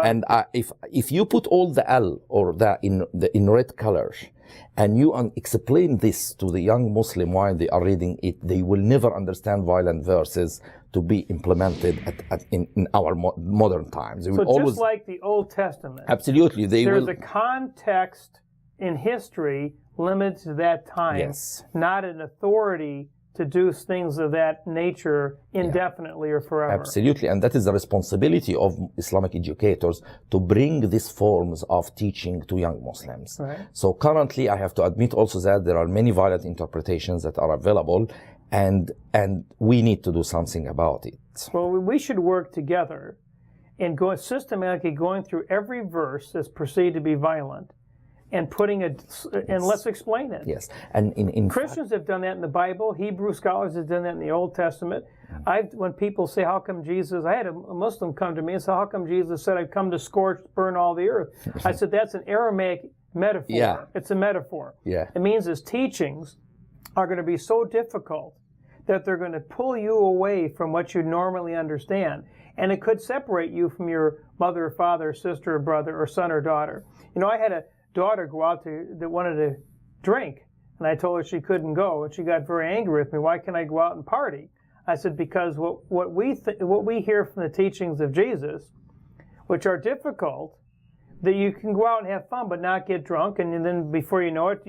And if you put all the L or the in red colors, and you explain this to the young Muslim while they are reading it, they will never understand violent verses to be implemented in our modern times. They will just like the Old Testament. Absolutely. There's a context in history limited to that time, yes, not an authority to do things of that nature indefinitely or forever. Absolutely, and that is the responsibility of Islamic educators to bring these forms of teaching to young Muslims. Right. So currently, I have to admit also that there are many violent interpretations that are available, and we need to do something about it. Well, we should work together and go systematically going through every verse that's perceived to be violent, and putting and let's explain it. Yes, and in Christians have done that in the Bible. Hebrew scholars have done that in the Old Testament. When people say, "How come Jesus?" I had a Muslim come to me and say, "How come Jesus said I've come to scorch, burn all the earth?" I said, "That's an Aramaic metaphor. Yeah. It's a metaphor. Yeah. It means his teachings are going to be so difficult that they're going to pull you away from what you normally understand, and it could separate you from your mother, or father, or sister, or brother, or son, or daughter." You know, I had a daughter go out that wanted to drink, and I told her she couldn't go, and she got very angry with me. "Why can't I go out and party?" I said, "Because what we hear from the teachings of Jesus, which are difficult, that you can go out and have fun but not get drunk, and then before you know it,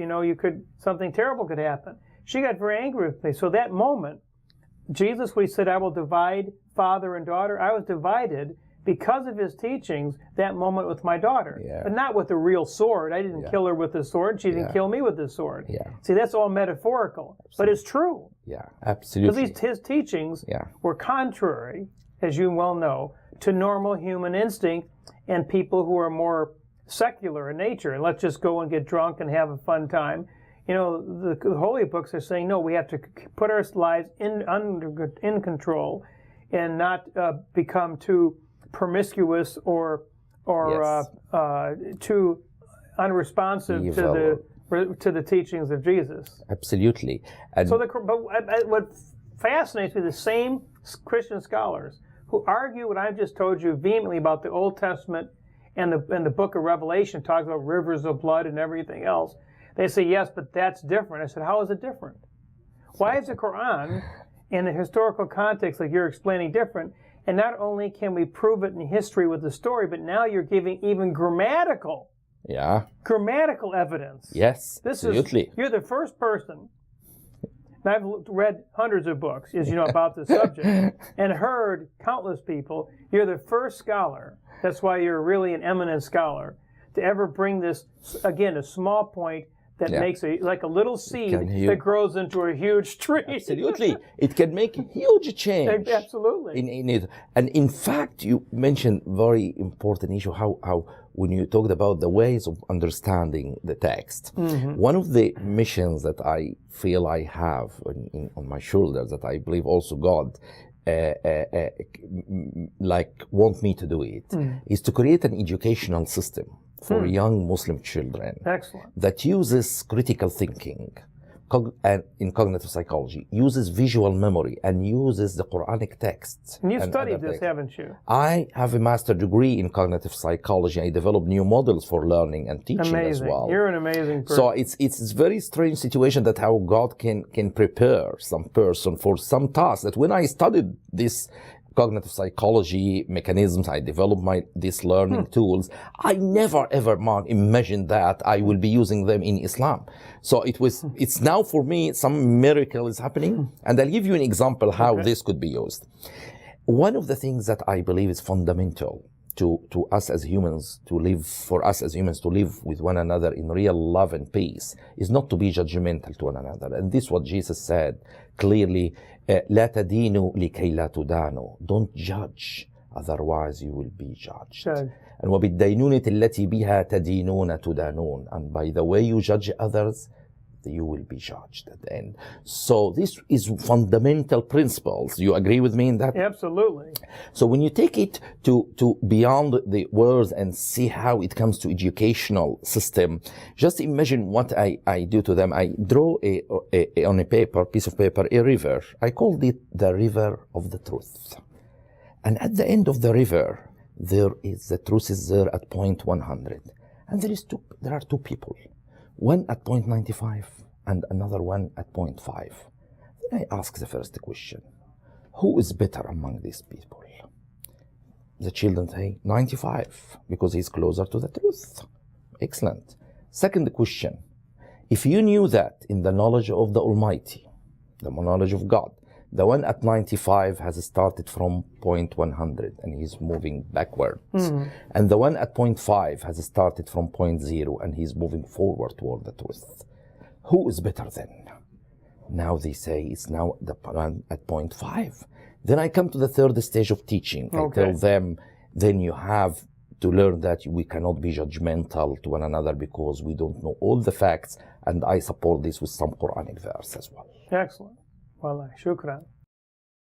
something terrible could happen." She got very angry with me. So that moment, Jesus, we said, "I will divide father and daughter." I was divided because of his teachings that moment with my daughter, but not with a real sword. I didn't kill her with a sword. She didn't kill me with a sword. See, that's all metaphorical, but it's true. Yeah, absolutely. Because his teachings were contrary, as you well know, to normal human instinct and people who are more secular in nature. And let's just go and get drunk and have a fun time. You know, the holy books are saying, no, we have to put our lives in control and not become too promiscuous or too unresponsive to the teachings of Jesus. Absolutely. And so, what fascinates me, the same Christian scholars who argue what I've just told you vehemently about the Old Testament and the Book of Revelation talks about rivers of blood and everything else. They say, yes, but that's different. I said, how is it different? Why is the Qur'an in the historical context, like you're explaining, different? And not only can we prove it in history with the story, but now you're giving even grammatical evidence. Yes, absolutely. You're the first person, and I've read hundreds of books, as you know, about this subject, and heard countless people. You're the first scholar, that's why you're really an eminent scholar, to ever bring this, again, a small point that makes like a little seed that grows into a huge tree. Absolutely. It can make a huge change. Absolutely. In it. And in fact, you mentioned very important issue, how when you talked about the ways of understanding the text, one of the missions that I feel I have on my shoulders, that I believe also God want me to do it, is to create an educational system for young Muslim children that uses critical thinking in cognitive psychology, uses visual memory, and uses the Quranic texts. And you've studied this, haven't you? I have a master's degree in cognitive psychology. I developed new models for learning and teaching as well. You're an amazing person. So it's a very strange situation that how God can prepare some person for some task that when I studied this cognitive psychology mechanisms, I developed these learning tools. I never ever imagined that I will be using them in Islam. So it's now for me, some miracle is happening. And I'll give you an example how this could be used. One of the things that I believe is fundamental to us as humans to live with one another in real love and peace is not to be judgmental to one another. And this is what Jesus said clearly, لا تدينوا لكي لا تدانوا. Don't judge, otherwise you will be judged. And وبالدينونة التي بها تدينون تدانون. And by the way you judge others, you will be judged at the end. So this is fundamental principles. You agree with me in that? Absolutely. So when you take it to beyond the words and see how it comes to educational system, just imagine what I do to them. I draw on a piece of paper, a river. I called it the river of the truth. And at the end of the river, The truth is there at point 100. And there are two people, one at point 95 and another one at point 5. Then I ask the first question, who is better among these people? The children say 95 because he's closer to the truth. Excellent. Second question, if you knew that in the knowledge of the Almighty, the knowledge of God, the one at 95 has started from point 100 and he's moving backwards. And the one at point 5 has started from point 0 and he's moving forward toward the truth. Who is better then? Now they say it's now the one at point 5. Then I come to the third stage of teaching. I tell them, then you have to learn that we cannot be judgmental to one another because we don't know all the facts, and I support this with some Quranic verse as well. Excellent. Wallah, shukran.